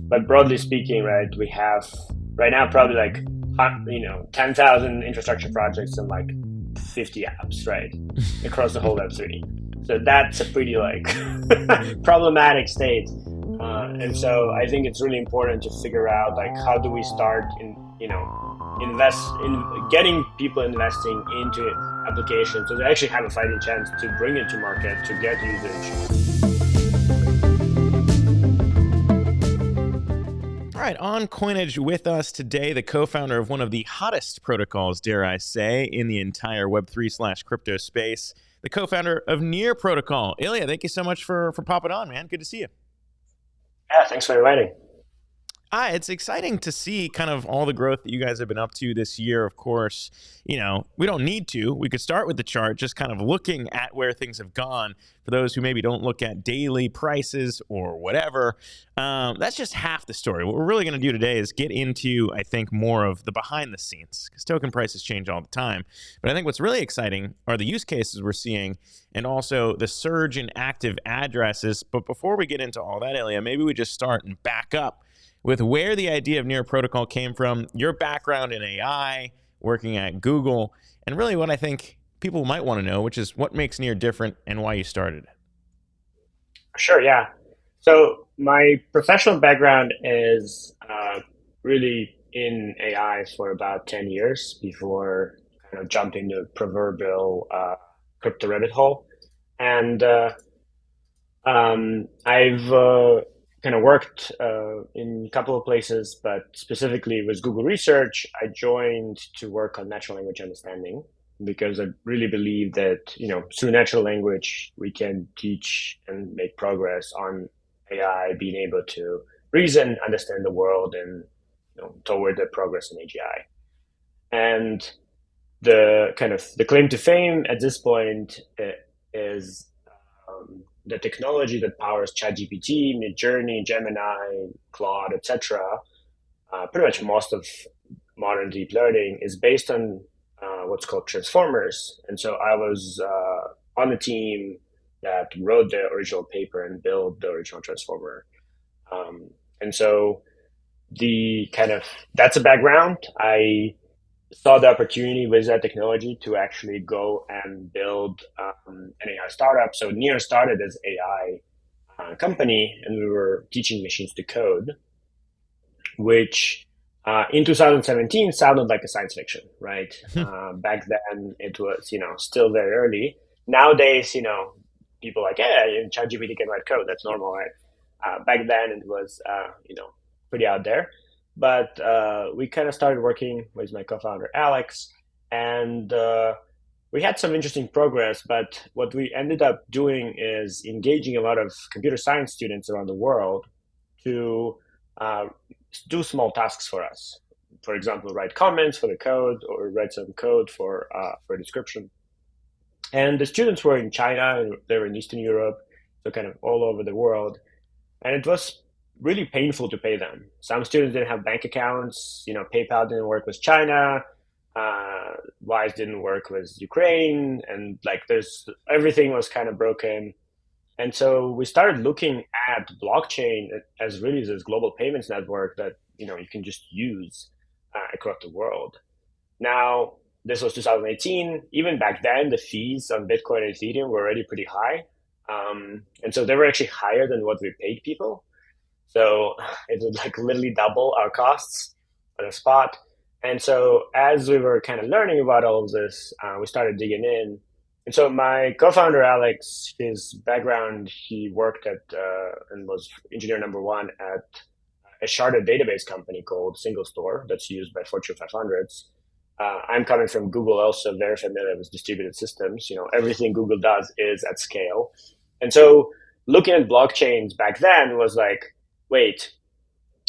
But broadly speaking, right, we have right now probably like 10,000 infrastructure projects and like 50 apps, right, across the whole Web3. So that's a pretty like problematic state. And so I think it's really important to figure out like how do we start in invest in getting people investing into applications so they actually have a fighting chance to bring it to market to get usage. All right, on Coinage with us today, the co-founder of one of the hottest protocols, dare I say, in the entire Web3/crypto space, the co-founder of Near Protocol. Illia, thank you so much for popping on, man. Good to see you. Yeah, thanks for inviting. It's exciting to see kind of all the growth that you guys have been up to this year. Of course, we don't need to. We could start with the chart, just kind of looking at where things have gone. For those who maybe don't look at daily prices or whatever, that's just half the story. What we're really going to do today is get into, I think, more of the behind the scenes, because token prices change all the time. But I think what's really exciting are the use cases we're seeing and also the surge in active addresses. But before we get into all that, Illia, maybe we just start and back up with where the idea of Near Protocol came from, your background in AI, working at Google, and really what I think people might want to know, which is what makes Near different and why you started it. Sure, yeah. So my professional background is really in AI for about 10 years before kind of jumping the proverbial crypto rabbit hole. And I've kind of worked in a couple of places, but specifically with Google Research, I joined to work on natural language understanding because I really believe that, through natural language, we can teach and make progress on AI being able to reason, understand the world, and toward the progress in AGI. And the claim to fame at this point is the technology that powers ChatGPT, Midjourney, Gemini, Claude, etc. Pretty much most of modern deep learning is based on what's called transformers. And so I was on the team that wrote the original paper and built the original transformer. And so that's a background. I saw the opportunity with that technology to actually go and build an AI startup. So Near started as AI company, and we were teaching machines to code, which in 2017 sounded like a science fiction, right? Back then it was, still very early. Nowadays, people like, yeah, ChatGPT can write code. That's normal, right? Back then it was, pretty out there. But we kind of started working with my co-founder, Alex, and we had some interesting progress. But what we ended up doing is engaging a lot of computer science students around the world to do small tasks for us. For example, write comments for the code or write some code for a description. And the students were in China, they were in Eastern Europe, so kind of all over the world. And it was really painful to pay them. Some students didn't have bank accounts. PayPal didn't work with China. Wise didn't work with Ukraine, and everything was kind of broken. And so we started looking at blockchain as really this global payments network that you can just use across the world. Now, this was 2018. Even back then, the fees on Bitcoin and Ethereum were already pretty high, and so they were actually higher than what we paid people. So it would literally double our costs on the spot. And so as we were kind of learning about all of this, we started digging in. And so my co-founder, Alex, his background, he worked at and was engineer number one at a sharded database company called Single Store that's used by Fortune 500s. I'm coming from Google, also very familiar with distributed systems. Everything Google does is at scale. And so looking at blockchains back then was like, wait,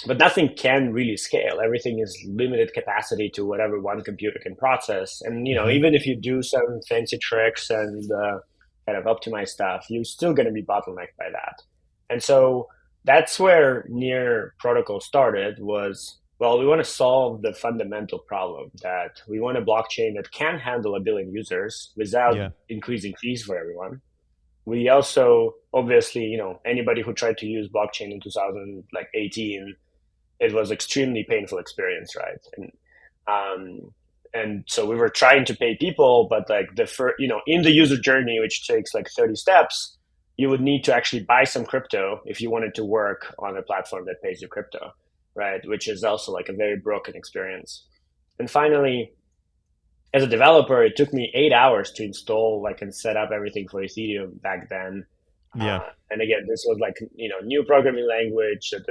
but nothing can really scale. Everything is limited capacity to whatever one computer can process. And, even if you do some fancy tricks and kind of optimize stuff, you're still going to be bottlenecked by that. And so that's where Near Protocol started was, well, we want to solve the fundamental problem that we want a blockchain that can handle 1 billion users without increasing fees for everyone. We also, obviously, anybody who tried to use blockchain in 2018 it was extremely painful experience, right? And so we were trying to pay people, but like the first, in the user journey, which takes like 30 steps, you would need to actually buy some crypto if you wanted to work on a platform that pays you crypto, right? Which is also like a very broken experience. And finally, as a developer, it took me 8 hours to install like and set up everything for Ethereum back then. Yeah. And again, this was like new programming language that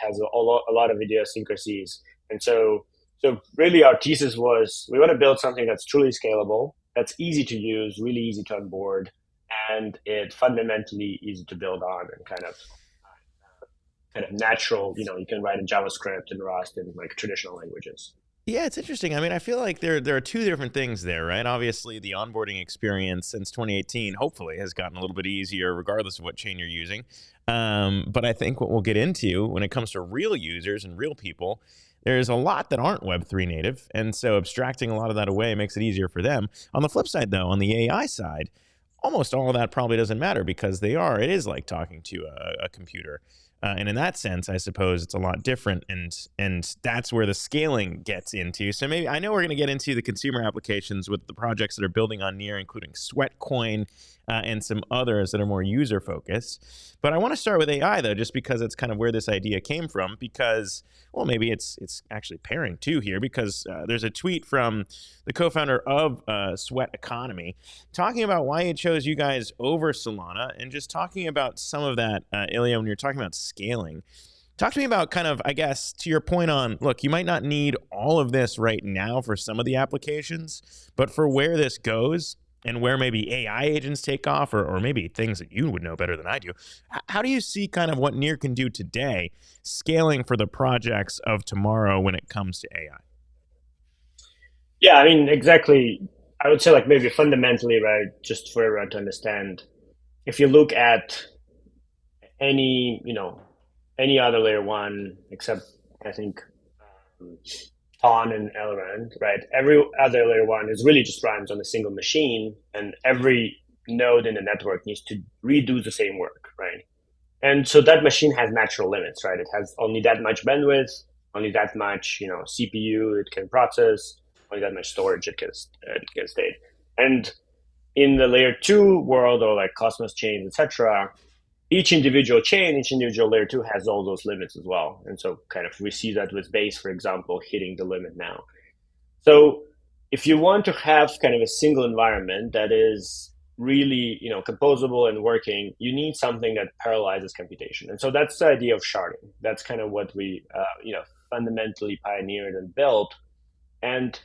has a lot of idiosyncrasies, and so really our thesis was we want to build something that's truly scalable, that's easy to use, really easy to onboard, and it fundamentally easy to build on and kind of natural. You can write in JavaScript and Rust and like traditional languages. Yeah, it's interesting. I mean, I feel like there are two different things there, right? Obviously, the onboarding experience since 2018 hopefully has gotten a little bit easier, regardless of what chain you're using. But I think what we'll get into when it comes to real users and real people, there's a lot that aren't Web3 native, and so abstracting a lot of that away makes it easier for them. On the flip side, though, on the AI side, almost all of that probably doesn't matter because it is like talking to a computer. And in that sense, I suppose it's a lot different, and that's where the scaling gets into. So maybe I know we're going to get into the consumer applications with the projects that are building on Near, including Sweatcoin and some others that are more user focused. But I want to start with AI though, just because it's kind of where this idea came from. Because well, maybe it's actually pairing too here because there's a tweet from the co-founder of Sweat Economy talking about why he chose you guys over Solana, and just talking about some of that, Illia, when you're talking about scaling. Talk to me about kind of, I guess, to your point on, look, you might not need all of this right now for some of the applications, but for where this goes and where maybe AI agents take off, or maybe things that you would know better than I do, how do you see kind of what Near can do today scaling for the projects of tomorrow when it comes to AI? Yeah, I mean, exactly. I would say like maybe fundamentally, right, just for everyone to understand, if you look at any, any other layer one except I think um, Ton and Elrond, right? Every other layer one is really just runs on a single machine, and every node in the network needs to redo the same work, right? And so that machine has natural limits, right? It has only that much bandwidth, only that much, CPU it can process, only that much storage it can state. And in the layer two world or like Cosmos chains, etc., each individual chain, each individual layer two has all those limits as well. And so kind of we see that with base, for example, hitting the limit now. So if you want to have kind of a single environment that is really, composable and working, you need something that parallelizes computation. And so that's the idea of sharding. That's kind of what we, fundamentally pioneered and built. And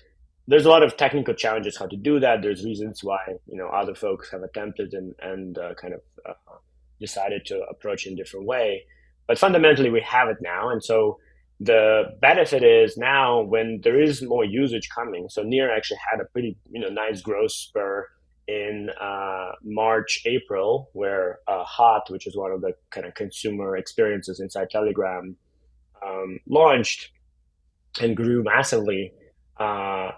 there's a lot of technical challenges how to do that. There's reasons why, other folks have attempted and kind of decided to approach it in a different way. But fundamentally, we have it now. And so the benefit is now when there is more usage coming. So Near actually had a pretty nice growth spur in March, April, where Hot, which is one of the kind of consumer experiences inside Telegram, launched and grew massively. Uh,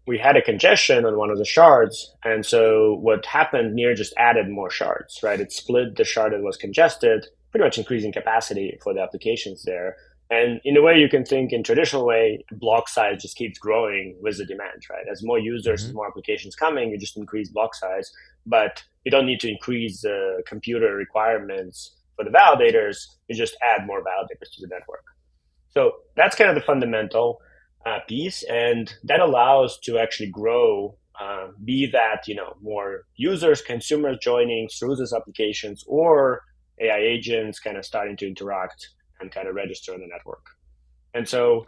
we had a congestion on one of the shards, and so what happened, Near just added more shards, right? It split the shard that was congested, pretty much increasing capacity for the applications there. And in a way, you can think in traditional way, block size just keeps growing with the demand, right? As more users, Mm-hmm. as more applications coming, you just increase block size, but you don't need to increase the computer requirements for the validators. You just add more validators to the network. So that's kind of the fundamental piece, and that allows to actually grow. Be that more users, consumers joining through these applications, or AI agents kind of starting to interact and kind of register on the network. And so,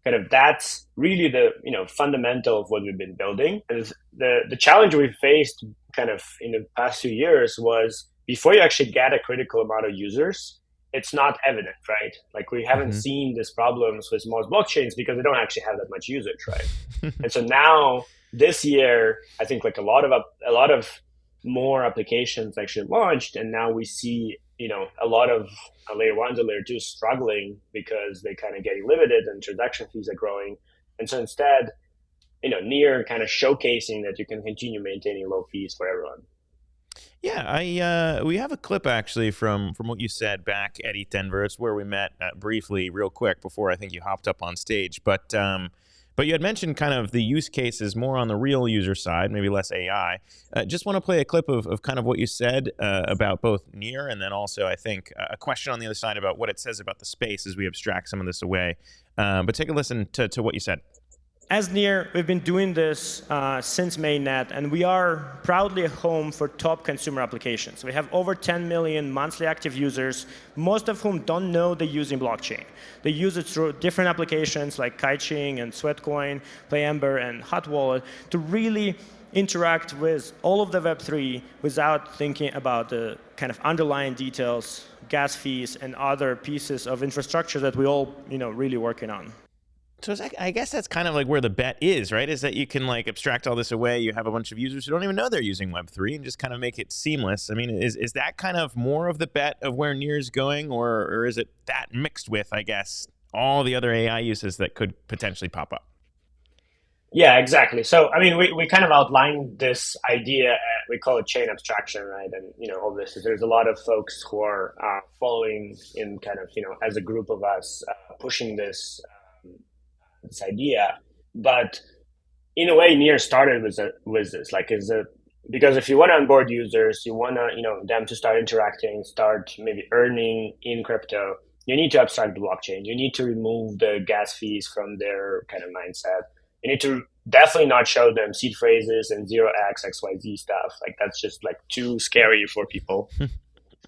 kind of that's really the fundamental of what we've been building. And the challenge we faced kind of in the past few years was before you actually get a critical amount of users, it's not evident, right? Like we haven't Mm-hmm. seen these problems with most blockchains because they don't actually have that much usage, right? And so now this year, I think like a lot of more applications actually launched, and now we see a lot of layer ones and layer twos struggling because they kind of getting limited and transaction fees are growing. And so instead, Near kind of showcasing that you can continue maintaining low fees for everyone. Yeah, I we have a clip actually from what you said back at ETH Denver. It's where we met briefly, real quick, before I think you hopped up on stage. But you had mentioned kind of the use cases more on the real user side, maybe less AI. Just want to play a clip of kind of what you said about both Near, and then also I think a question on the other side about what it says about the space as we abstract some of this away. But take a listen to what you said. As Near, we've been doing this since mainnet, and we are proudly a home for top consumer applications. We have over 10 million monthly active users, most of whom don't know they're using blockchain. They use it through different applications like Kiteching and Sweatcoin, PlayEmber, and Hot Wallet to really interact with all of the Web3 without thinking about the kind of underlying details, gas fees, and other pieces of infrastructure that we all, really working on. So I guess that's kind of like where the bet is, right? Is that you can like abstract all this away. You have a bunch of users who don't even know they're using Web3 and just kind of make it seamless. I mean, is that kind of more of the bet of where Near is going, or is it that mixed with, I guess, all the other AI uses that could potentially pop up? Yeah, exactly. So, I mean, we kind of outlined this idea. We call it chain abstraction, right? And obviously, there's a lot of folks who are following in kind of as a group of us pushing this idea. But in a way, Near started with this, like, because if you want to onboard users, you want to them to start interacting, start maybe earning in crypto. You need to abstract the blockchain. You need to remove the gas fees from their kind of mindset. You need to definitely not show them seed phrases and 0x XYZ stuff. Like, that's just like too scary for people.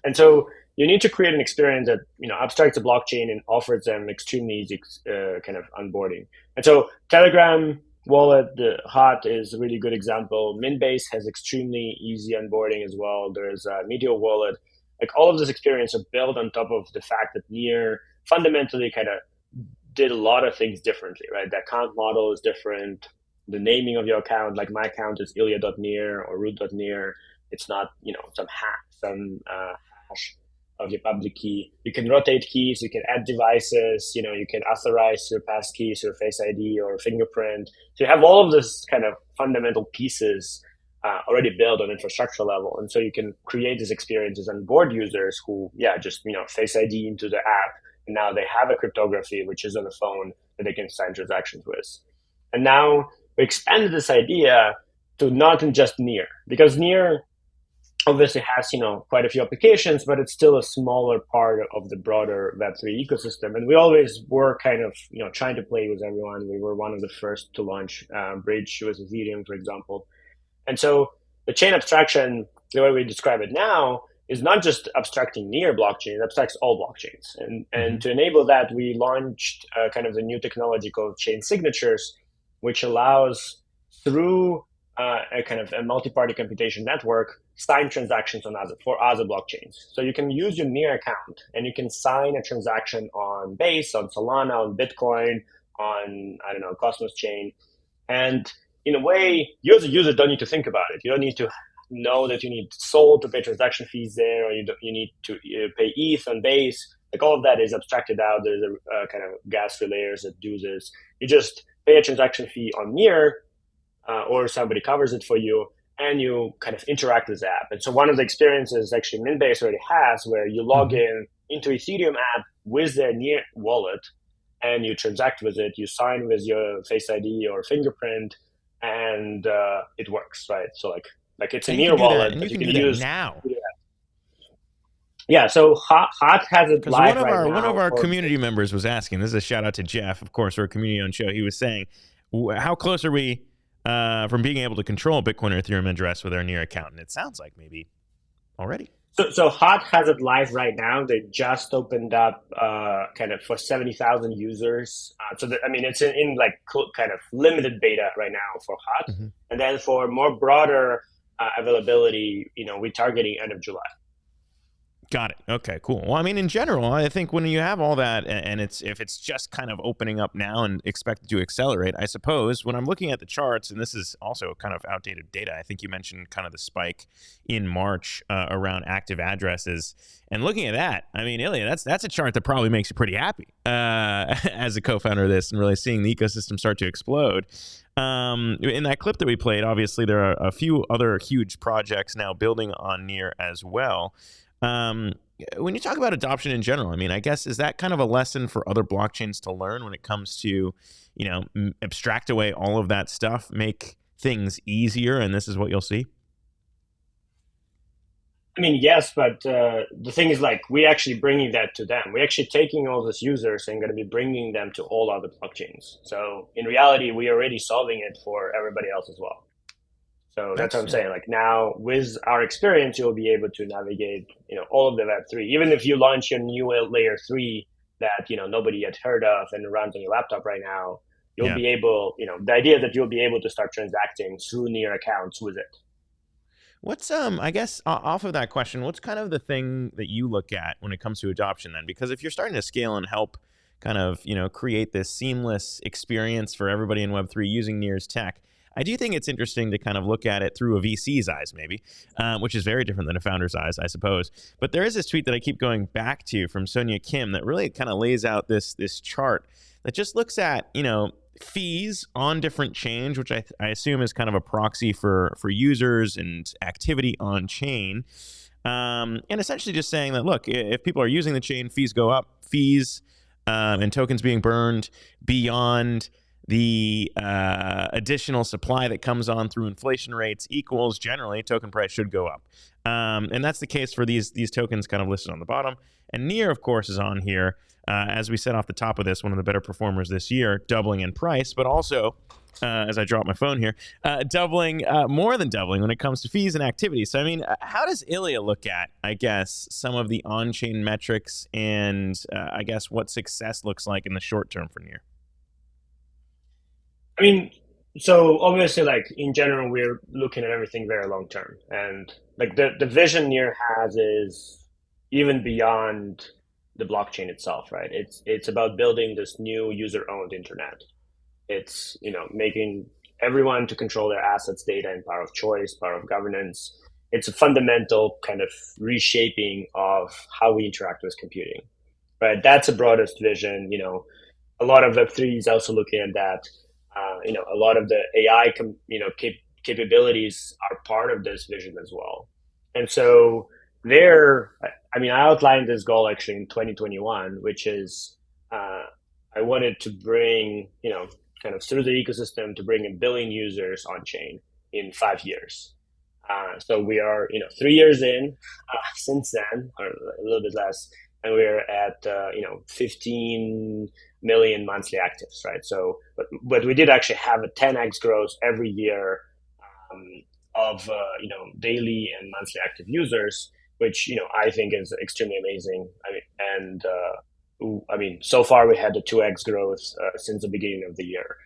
And so you need to create an experience that abstracts the blockchain and offers them extremely easy kind of onboarding. And so Telegram wallet, the Hot, is a really good example. Minbase has extremely easy onboarding as well. There's a Meteor wallet. Like, all of this experience are built on top of the fact that Near fundamentally kind of did a lot of things differently, right? The account model is different. The naming of your account, like my account is Illia.near or root.near. It's not, some hash of your public key. You can rotate keys, you can add devices, you can authorize your passkeys, your Face ID or fingerprint. So you have all of this kind of fundamental pieces already built on infrastructure level. And so you can create these experiences on board users who, just, Face ID into the app. And now they have a cryptography, which is on the phone that they can sign transactions with. And now we expanded this idea to not just Near, because Near obviously has quite a few applications, but it's still a smaller part of the broader Web3 ecosystem. And we always were kind of trying to play with everyone. We were one of the first to launch Bridge with Ethereum, for example. And so the chain abstraction, the way we describe it now, is not just abstracting Near blockchain, it abstracts all blockchains. And to enable that, we launched kind of the new technology called chain signatures, which allows, through a kind of a multi-party computation network, sign transactions for other blockchains. So you can use your Near account and you can sign a transaction on Base, on Solana, on Bitcoin, on, I don't know, Cosmos chain. And in a way, you as a user don't need to think about it. You don't need to know that you need Sol to pay transaction fees there, or you need to pay ETH on Base. Like, all of that is abstracted out. There's a kind of gas fee layers that do this. You just pay a transaction fee on Near, or somebody covers it for you, and you kind of interact with the app. And so one of the experiences actually Minbase already has, where you log in into Ethereum app with their Near wallet, and you transact with it. You sign with your Face ID or fingerprint, and it works, right? So like it's a And you Near can do that, wallet, and but you you can can do that use. now. Yeah, so Hot has it Because live one of right our one now. of our community members was asking. This is a shout out to Jeff, of course, we're a community-owned show. He was saying, how close are we from being able to control Bitcoin or Ethereum address with our Near account? And it sounds like maybe already. So Hot has it live right now. They just opened up kind of for 70,000 users. It's in like kind of limited beta right now for Hot. And then for more broader availability, we're targeting end of July. Got it. Okay, cool. Well, I mean, in general, I think when you have all that, and it's if it's just kind of opening up now and expected to accelerate, I suppose when I'm looking at the charts, and this is also kind of outdated data. I think you mentioned kind of the spike in March around active addresses, and looking at that, I mean, Ilya, that's a chart that probably makes you pretty happy as a co-founder of this, and really seeing the ecosystem start to explode. In that clip that we played, obviously there are a few other huge projects now building on Near as well. Um, when you talk about adoption in general, I mean, I guess is that kind of a lesson for other blockchains to learn when it comes to, abstract away all of that stuff, make things easier, and this is what you'll see. I mean, yes, but the thing is, like, we actually bringing that to them. We're actually taking all those users and going to be bringing them to all other blockchains. So in reality, we are already solving it for everybody else as well. So that's what That's I'm saying. Like now, with our experience, you'll be able to navigate, all of the Web3. Even if you launch your new layer 3 that nobody had heard of and runs on your laptop right now, you'll yeah. be able, the idea is that you'll be able to start transacting through Near accounts with it. What's I guess off of that question, what's kind of the thing that you look at when it comes to adoption then? Because if you're starting to scale and help kind of, create this seamless experience for everybody in Web3 using Near's tech, I do think it's interesting to kind of look at it through a VC's eyes, maybe, which is very different than a founder's eyes, I suppose. But there is this tweet that I keep going back to from Sonia Kim that really kind of lays out this chart that just looks at, fees on different chains, which I assume is kind of a proxy for users and activity on chain. And essentially just saying that, look, if people are using the chain, fees go up. Fees and tokens being burned beyond the additional supply that comes on through inflation rates equals generally token price should go up. And that's the case for these tokens kind of listed on the bottom. And Near, of course, is on here. As we said off the top of this, one of the better performers this year, doubling in price, but also, as I drop my phone here, doubling, more than doubling when it comes to fees and activity. So, I mean, how does Illia look at, I guess, some of the on-chain metrics and, I guess, what success looks like in the short term for Near? I mean, so obviously, like in general, we're looking at everything very long term, and like the vision Near has is even beyond the blockchain itself, right? It's about building this new user-owned internet. It's making everyone to control their assets, data, and power of choice, power of governance. It's a fundamental kind of reshaping of how we interact with computing, right? That's the broadest vision. A lot of Web3 is also looking at that. A lot of the AI, capabilities are part of this vision as well. And so there, I mean, I outlined this goal actually in 2021, which is I wanted to bring, kind of through the ecosystem to bring 1 billion users on chain in 5 years. So we are, 3 years in since then, or a little bit less, and we're at 15 million monthly actives, right? So, but we did actually have a 10x growth every year um, of daily and monthly active users, which I think is extremely amazing. I mean, and so far we had the 2x growth since the beginning of the year.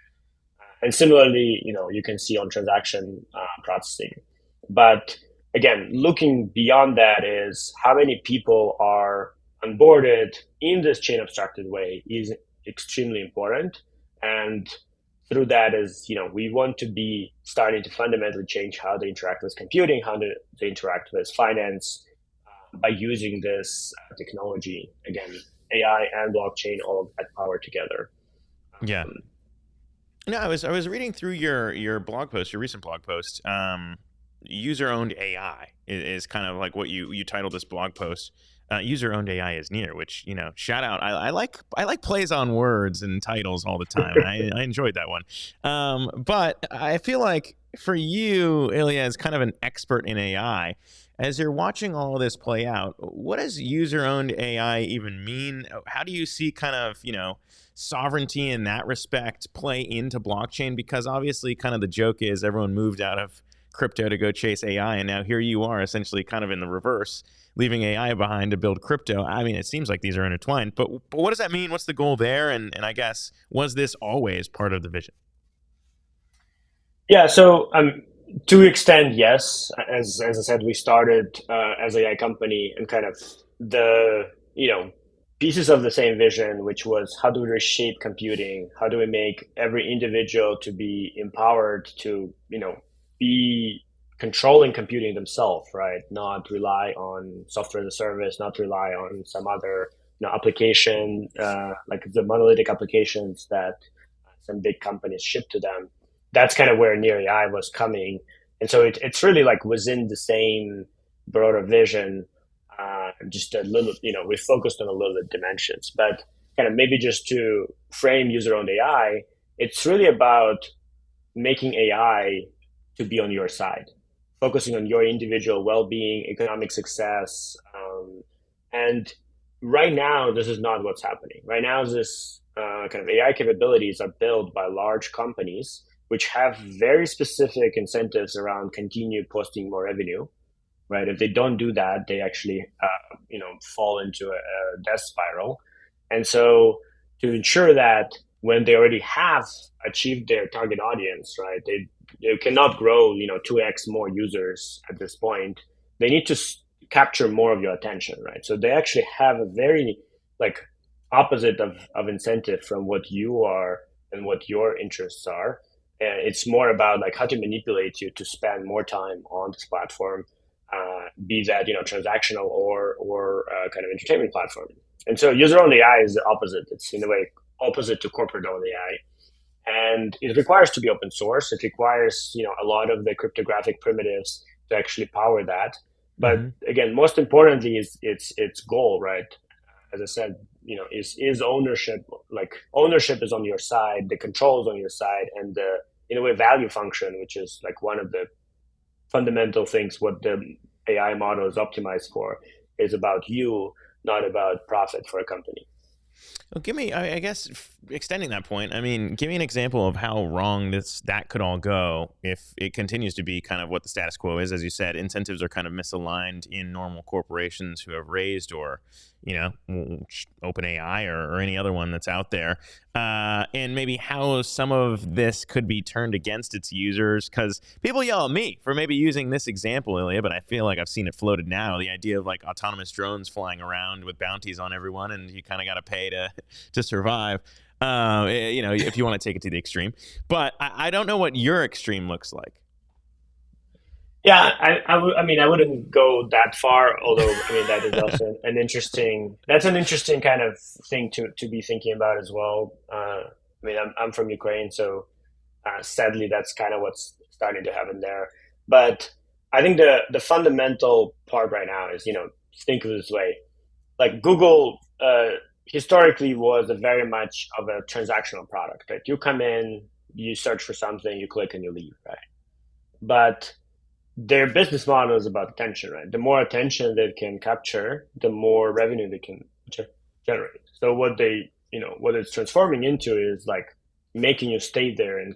And similarly, you can see on transaction processing. But again, looking beyond that is how many people are onboarded in this chain abstracted way is extremely important. And through that is, we want to be starting to fundamentally change how they interact with computing, how they interact with finance by using this technology. Again, AI and blockchain all of that power together. Yeah. No, I was reading through your blog post, your recent blog post. User-owned AI is kind of like what you titled this blog post. User-owned AI is Near, which shout out. I like plays on words and titles all the time. And I enjoyed that one. But I feel like for you, Ilya, as kind of an expert in AI, as you're watching all of this play out, what does user-owned AI even mean? How do you see kind of sovereignty in that respect play into blockchain? Because obviously, kind of the joke is everyone moved out of crypto to go chase AI, and now here you are essentially kind of in the reverse, leaving AI behind to build crypto. I mean, it seems like these are intertwined, but what does that mean? What's the goal there? And I guess, was this always part of the vision? Yeah, so to extend, yes. As I said, we started as a AI company and kind of the pieces of the same vision, which was how do we reshape computing? How do we make every individual to be empowered to be controlling computing themselves, right? Not rely on software as a service, not rely on some other application like the monolithic applications that some big companies ship to them. That's kind of where near AI was coming, and so it's really like within the same broader vision, just a little, we focused on a little bit dimensions, but kind of maybe just to frame user-owned AI, it's really about making AI to be on your side, focusing on your individual well-being, economic success, and right now this is not what's happening. Right now, this kind of AI capabilities are built by large companies which have very specific incentives around continue posting more revenue, right? If they don't do that, they actually, fall into a death spiral. And so, to ensure that when they already have achieved their target audience, right, they cannot grow, 2x more users at this point. They need to capture more of your attention, right? So they actually have a very like opposite of incentive from what you are and what your interests are. And it's more about like how to manipulate you to spend more time on this platform, be that transactional or kind of entertainment platform. And so user-owned AI is the opposite. It's in a way opposite to corporate-owned AI, and it requires to be open source. It requires a lot of the cryptographic primitives to actually power that. But again, most importantly is its goal, right? As I said, is ownership. Like ownership is on your side, the control is on your side, and the in a way value function, which is like one of the fundamental things what the AI model is optimized for, is about you, not about profit for a company. Well, give me, I guess, extending that point. I mean, give me an example of how wrong that could all go if it continues to be kind of what the status quo is. As you said, incentives are kind of misaligned in normal corporations who have raised or, OpenAI or any other one that's out there, and maybe how some of this could be turned against its users. Because people yell at me for maybe using this example, Ilya, but I feel like I've seen it floated now. The idea of like autonomous drones flying around with bounties on everyone, and you kind of got to pay to survive. If you want to take it to the extreme, but I don't know what your extreme looks like. Yeah, I mean, I wouldn't go that far, although I mean that is also that's an interesting kind of thing to be thinking about as well. I mean, I'm from Ukraine, so sadly, that's kind of what's starting to happen there. But I think the fundamental part right now is think of it this way: like Google historically was a very much of a transactional product, right? You come in, you search for something, you click, and you leave, right? But their business model is about attention, right? The more attention they can capture, the more revenue they can generate. So what it's transforming into is like making you stay there and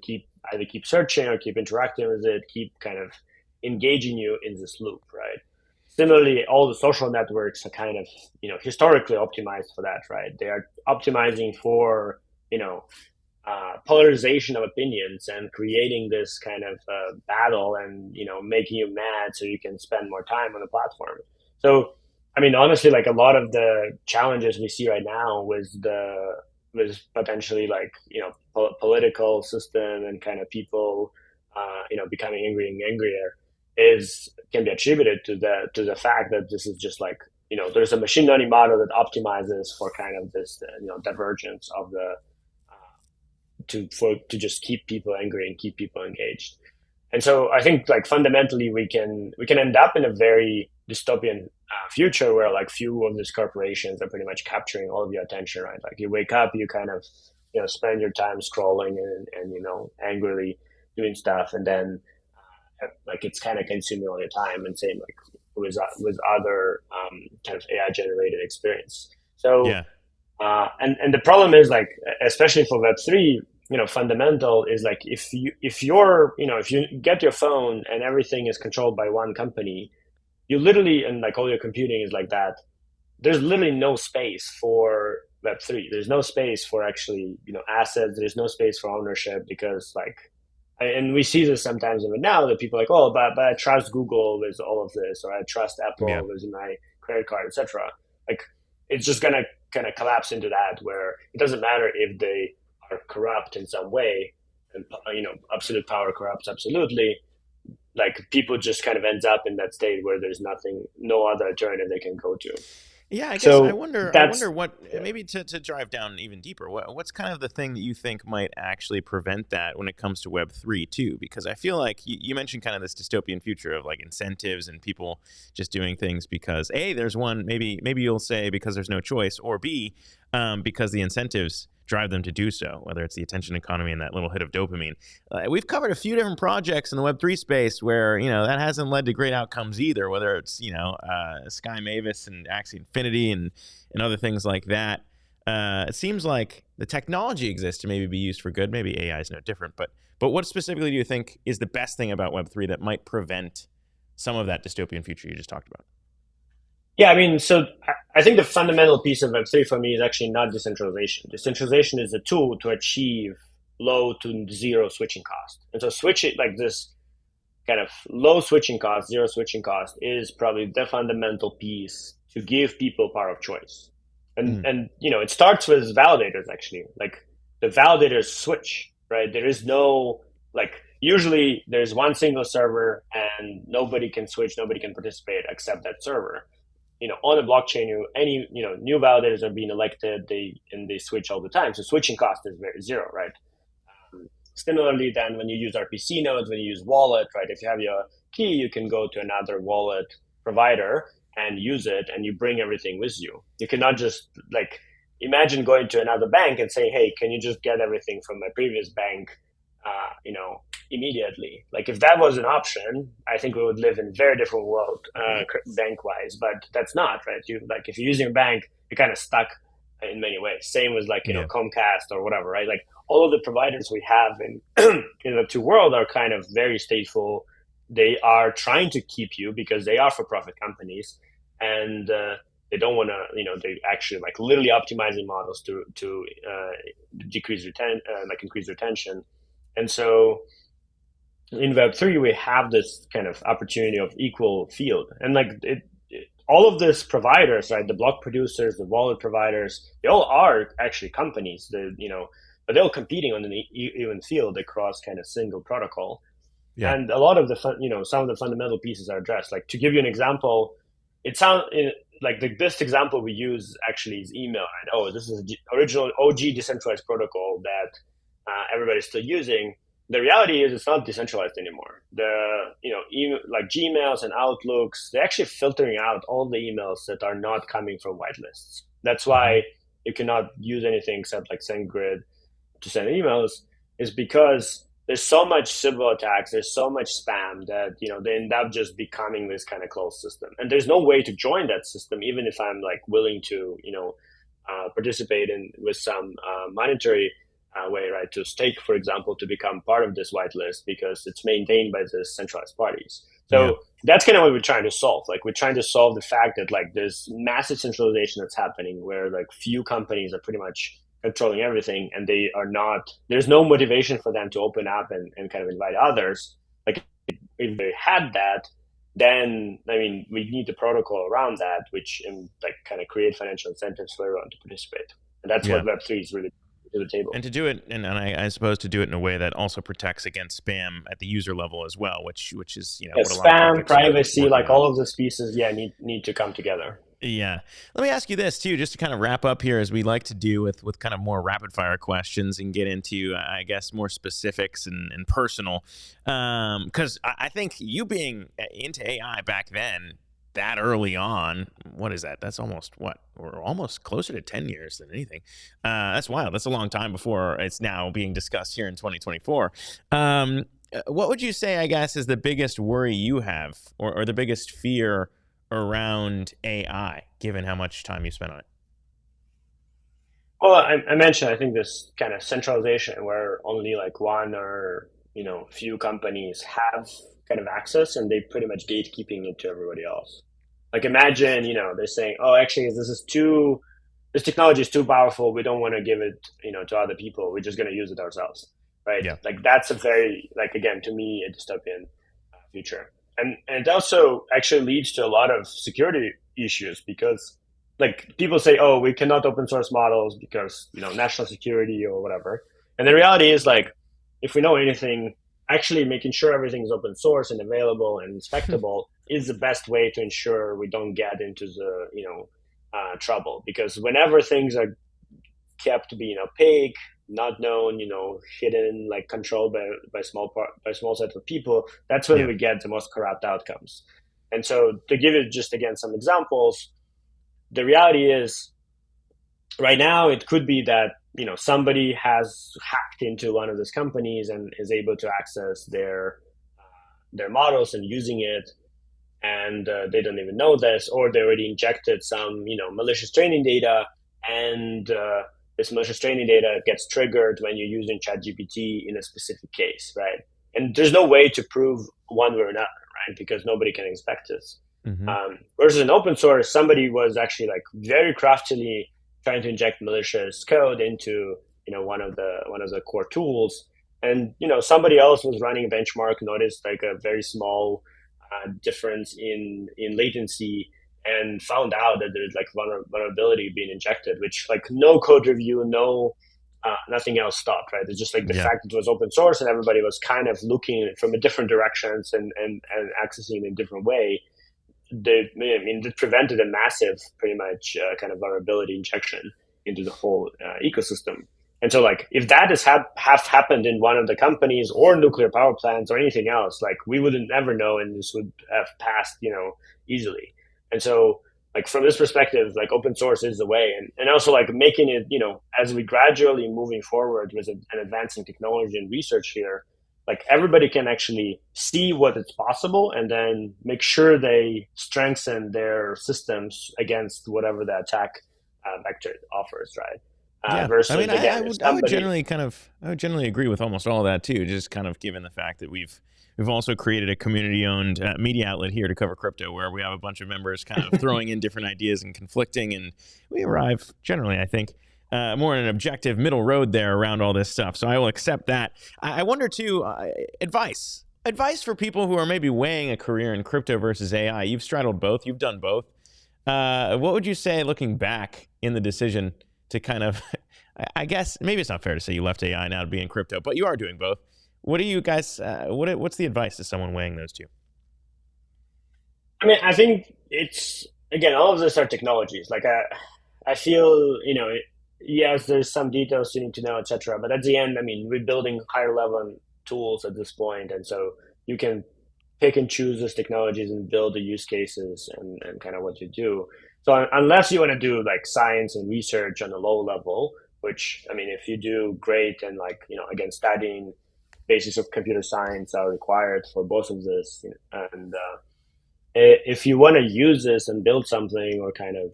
either keep searching or keep interacting with it, keep kind of engaging you in this loop, right? Similarly, all the social networks are kind of historically optimized for that, right? They are optimizing for polarization of opinions and creating this kind of battle and making you mad so you can spend more time on the platform. So I mean, honestly, like a lot of the challenges we see right now with potentially like political system and kind of people becoming angry and angrier can be attributed to the fact that this is just like there's a machine learning model that optimizes for kind of this divergence of the to just keep people angry and keep people engaged. And so I think like fundamentally we can end up in a very dystopian future where like few of these corporations are pretty much capturing all of your attention, right? Like you wake up, you kind of spend your time scrolling and angrily doing stuff, and then like it's kind of consuming all your time, and same like with other kind of AI generated experience. So Yeah. and the problem is like, especially for Web3, fundamental is like if you get your phone and everything is controlled by one company, you literally, and like all your computing is like that, there's literally no space for Web3. There's no space for actually assets. There's no space for ownership because like, and we see this sometimes even now that people are like, oh, but I trust Google with all of this, or I trust Yeah. Apple with my credit card, etc. Like it's just gonna kind of collapse into that, where it doesn't matter if they are corrupt in some way, and absolute power corrupts absolutely. Like people just kind of ends up in that state where there's no other alternative they can go to. Yeah, I guess I So wonder. I that's wonder what maybe to drive down even deeper. What's kind of the thing that you think might actually prevent that when it comes to Web3 too? Because I feel like you mentioned kind of this dystopian future of like incentives and people just doing things because A, there's one. Maybe you'll say because there's no choice, or B, because the incentives drive them to do so, whether it's the attention economy and that little hit of dopamine. We've covered a few different projects in the Web3 space where, that hasn't led to great outcomes either, whether it's, Sky Mavis and Axie Infinity and other things like that. It seems like the technology exists to maybe be used for good. Maybe AI is no different, but what specifically do you think is the best thing about Web3 that might prevent some of that dystopian future you just talked about? Yeah, I mean, so I think the fundamental piece of Web3 for me is actually not decentralization. Decentralization is a tool to achieve low to zero switching cost. And so switching like this kind of low switching cost, zero switching cost is probably the fundamental piece to give people power of choice. And it starts with validators actually. Like the validators switch, right? There is no like usually there's one single server and nobody can switch, nobody can participate except that server. On a blockchain, new validators are being elected, they switch all the time. So switching cost is very zero, right? Similarly, then when you use RPC nodes, when you use wallet, right? If you have your key, you can go to another wallet provider and use it, and you bring everything with you. You cannot just like imagine going to another bank and saying, "Hey, can you just get everything from my previous bank?" Immediately. Like if that was an option, I think we would live in a very different world, bank wise. But that's not right. You like if you're using a bank, you're kind of stuck in many ways. Same with like Comcast or whatever, right? Like all of the providers we have in in the two world are kind of very stateful. They are trying to keep you because they are for profit companies, and they don't want to. They actually like literally optimizing models to decrease like increase retention, and so in Web3, we have this kind of opportunity of equal field. And like all of these providers, right, the block producers, the wallet providers, they all are actually companies, but they're all competing on an even field across kind of single protocol. Yeah. And a lot of the, some of the fundamental pieces are addressed. Like to give you an example, it sounds like the best example we use actually is email. Right? Oh, this is the original OG decentralized protocol that everybody's still using. The reality is it's not decentralized anymore. Like Gmails and Outlooks, they're actually filtering out all the emails that are not coming from whitelists. That's why you cannot use anything except like SendGrid to send emails, is because there's so much civil attacks, there's so much spam that they end up just becoming this kind of closed system. And there's no way to join that system, even if I'm like willing to participate in with some monetary way, right, to stake, for example, to become part of this whitelist because it's maintained by the centralized parties. So that's kind of what we're trying to solve. Like we're trying to solve the fact that like there's massive centralization that's happening where like few companies are pretty much controlling everything, and they are not. There's no motivation for them to open up and kind of invite others. Like if they had that, then I mean we need the protocol around that, which like kind of create financial incentives for everyone to participate. And that's what Web3 is really to the table. And to do it, and I suppose to do it in a way that also protects against spam at the user level as well, which is what a lot of spam, privacy, like all of those pieces, need to come together. Yeah. Let me ask you this too, just to kind of wrap up here, as we like to do with kind of more rapid fire questions and get into, I guess, more specifics and personal. Because I think you being into AI back then, that early on, what is that? That's almost we're almost closer to 10 years than anything. That's wild. That's a long time before it's now being discussed here in 2024. What would you say, I guess, is the biggest worry you have or the biggest fear around AI, given how much time you spent on it? Well, I mentioned, I think this kind of centralization where only like one or, few companies have kind of access and they pretty much gatekeeping it to everybody else. Like imagine, they're saying, oh, actually, this technology is too powerful. We don't want to give it, to other people. We're just going to use it ourselves. Right. Yeah. Like that's a very, like, again, to me, a dystopian future. And it also actually leads to a lot of security issues because like people say, oh, we cannot open source models because national security or whatever. And the reality is like, if we know anything, actually making sure everything is open source and available and inspectable is the best way to ensure we don't get into the trouble. Because whenever things are kept being opaque, not known, hidden, like controlled by small set of people, that's when Yeah. we get the most corrupt outcomes. And so to give you just again some examples, the reality is right now it could be that somebody has hacked into one of these companies and is able to access their models and using it, and they don't even know this, or they already injected some malicious training data, and this malicious training data gets triggered when you're using ChatGPT in a specific case, right? And there's no way to prove one way or another, right? Because nobody can inspect this. Hmm. Versus in open source, somebody was actually like very craftily trying to inject malicious code into one of the core tools, and somebody else was running a benchmark, noticed like a very small difference in latency, and found out that there's like vulnerability being injected, which like no code review, no nothing else stopped, right? It's just like the Yeah. fact that it was open source and everybody was kind of looking from a different directions and accessing it in a different way. It prevented a massive, pretty much kind of vulnerability injection into the whole ecosystem. And so, like, if that have happened in one of the companies or nuclear power plants or anything else, like, we would never know, and this would have passed, easily. And so, like, from this perspective, like, open source is the way, and also like making it, as we gradually moving forward with an advancing technology and research here, like everybody can actually see what is possible and then make sure they strengthen their systems against whatever the attack vector offers, right? Yeah, I mean, Versus I again, if would somebody, I would generally agree with almost all of that too. Just kind of given the fact that we've also created a community-owned media outlet here to cover crypto, where we have a bunch of members kind of throwing in different ideas and conflicting, and we arrive generally, I think, more in an objective middle road there around all this stuff. So I will accept that. I wonder too, advice for people who are maybe weighing a career in crypto versus AI. You've straddled both. You've done both. What would you say, looking back in the decision to kind of, I guess maybe it's not fair to say you left AI now to be in crypto, but you are doing both. What do you guys, what's the advice to someone weighing those two? I mean, I think it's again, all of this are technologies. Like I feel, yes, there's some details you need to know, etc. But at the end, I mean, we're building higher level tools at this point, and so you can pick and choose those technologies and build the use cases and kind of what you do. So unless you want to do like science and research on a low level, which I mean, if you do great, and like again, studying basics of computer science are required for both of this, and if you want to use this and build something, or kind of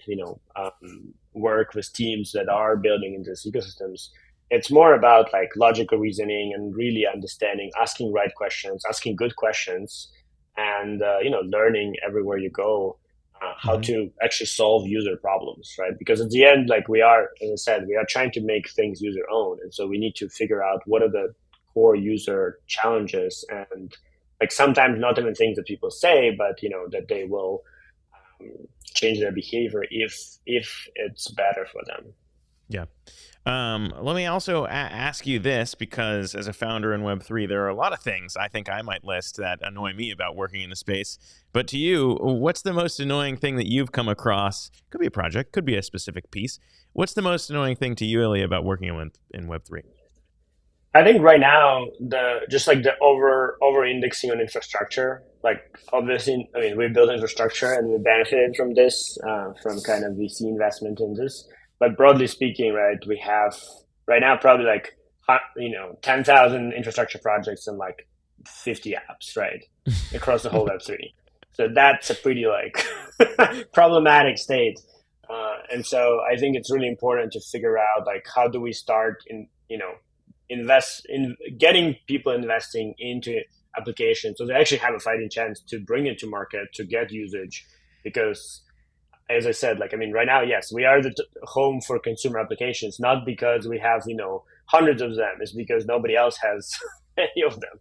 work with teams that are building into these ecosystems, it's more about like logical reasoning and really understanding, asking right questions, asking good questions, and learning everywhere you go how Hmm. to actually solve user problems, right? Because at the end, like we are, as I said, we are trying to make things user own, and so we need to figure out what are the core user challenges, and like sometimes not even things that people say, but that they will um, change their behavior if it's better for them. Yeah. Let me also ask you this, because as a founder in Web3, there are a lot of things I think I might list that annoy me about working in the space. But to you, what's the most annoying thing that you've come across? Could be a project, could be a specific piece. What's the most annoying thing to you, Ilya, about working in Web3? I think right now the just like the over indexing on infrastructure. Like obviously, I mean, we build infrastructure and we benefited from this, from kind of VC investment in this. But broadly speaking, right, we have right now probably like 10,000 infrastructure projects and like 50 apps, right, across the whole Web3. So that's a pretty like problematic state. And so I think it's really important to figure out like how do we start in invest in getting people investing into applications so they actually have a fighting chance to bring it to market to get usage. Because as I said, like I mean, right now, yes, we are the home for consumer applications, not because we have hundreds of them. It's because nobody else has any of them.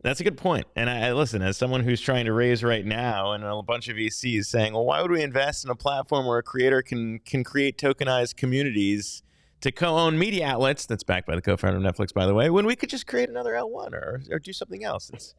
That's a good point. And I listen, as someone who's trying to raise right now, and a bunch of VCs saying, well, why would we invest in a platform where a creator can create tokenized communities to co-own media outlets, that's backed by the co-founder of Netflix, by the way, when we could just create another L1 or do something else? It's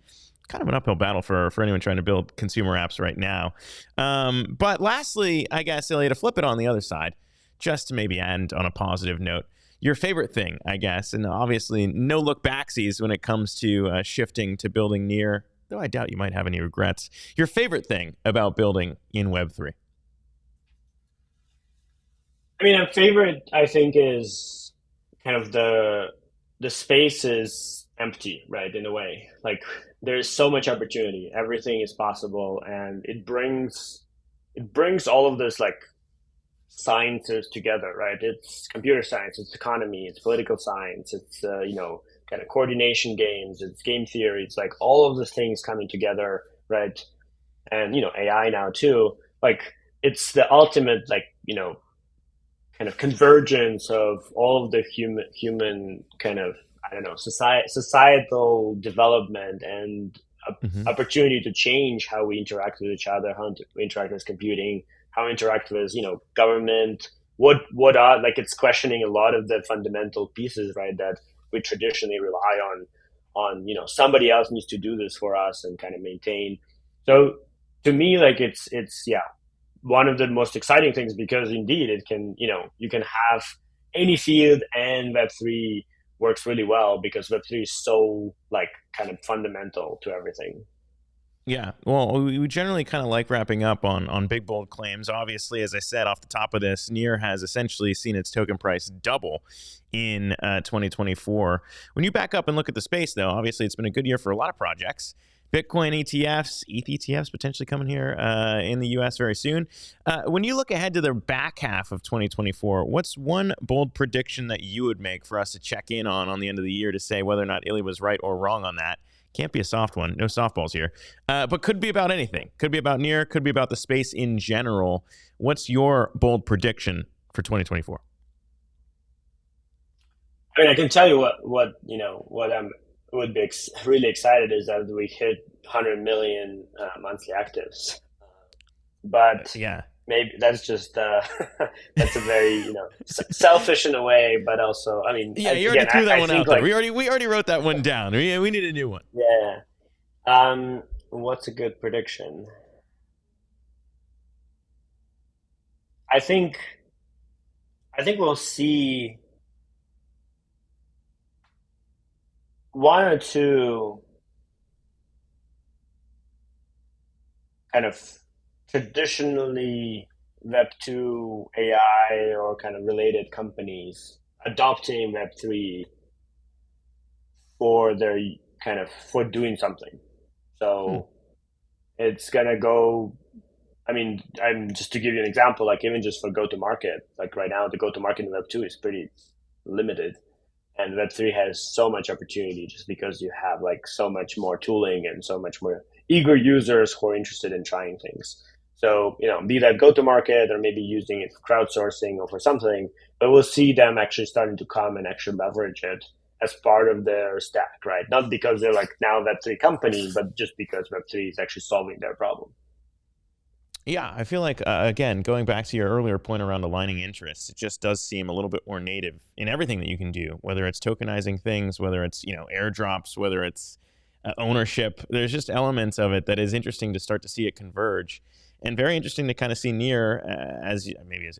kind of an uphill battle for anyone trying to build consumer apps right now. But lastly, I guess, Illia, to flip it on the other side, just to maybe end on a positive note, your favorite thing, I guess, and obviously no look backsies when it comes to shifting to building near, though I doubt you might have any regrets. Your favorite thing about building in Web3? I mean, a favorite, I think, is kind of the space is empty, right? In a way, like there's so much opportunity, everything is possible, and it brings all of this like sciences together, right? It's computer science, it's economy, it's political science, it's kind of coordination games, it's game theory, it's like all of the things coming together, right? And AI now too. Like it's the ultimate like kind of convergence of all of the human kind of I don't know societal development and Mm-hmm. opportunity to change how we interact with each other, how we interact with computing, how we interact with government. What are like it's questioning a lot of the fundamental pieces, right? That we traditionally rely on somebody else needs to do this for us and kind of maintain. So to me, like it's yeah one of the most exciting things because indeed it can you can have any field and Web3 works really well because Web3 is so like kind of fundamental to everything. Yeah, well, we generally kind of like wrapping up on big bold claims. Obviously, as I said off the top of this, Near has essentially seen its token price double in 2024. When you back up and look at the space, though, obviously it's been a good year for a lot of projects. Bitcoin ETFs, ETH ETFs potentially coming here in the US very soon. When you look ahead to the back half of 2024, what's one bold prediction that you would make for us to check in on the end of the year to say whether or not Ilya was right or wrong on that? Can't be a soft one. No softballs here. But could be about anything. Could be about Near, could be about the space in general. What's your bold prediction for 2024? I mean, I can tell you what I'm would be really excited is that we hit 100 million monthly actives. But Yeah. maybe that's just that's a very selfish in a way, but also I mean Yeah, you already threw that one out think there. like We already wrote that one down. We need a new one. yeah. What's a good prediction? I think we'll see one or two kind of traditionally Web2 AI or kind of related companies adopting Web3 for their kind of for doing something. So it's gonna go. I mean, I'm just to give you an example, like even just for go-to-market, like right now the go-to-market in Web2 is pretty limited. And Web3 has so much opportunity just because you have like so much more tooling and so much more eager users who are interested in trying things. So, be that go to market or maybe using it for crowdsourcing or for something, but we'll see them actually starting to come and actually leverage it as part of their stack, right? Not because they're like now Web3 company, but just because Web3 is actually solving their problem. Yeah, I feel like, again, going back to your earlier point around aligning interests, it just does seem a little bit more native in everything that you can do, whether it's tokenizing things, whether it's, airdrops, whether it's ownership. There's just elements of it that is interesting to start to see it converge. And very interesting to kind of see Near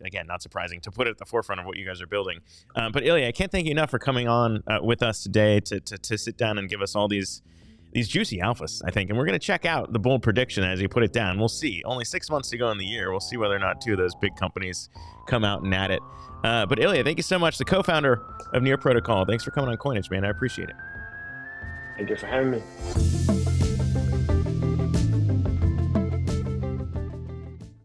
again, not surprising to put it at the forefront of what you guys are building. But Ilya, I can't thank you enough for coming on with us today to sit down and give us all these juicy alphas, I think. And we're going to check out the bold prediction as you put it down. We'll see. Only 6 months to go in the year. We'll see whether or not two of those big companies come out and at it. But Ilya, thank you so much. The co-founder of Near Protocol. Thanks for coming on Coinage, man. I appreciate it. Thank you for having me.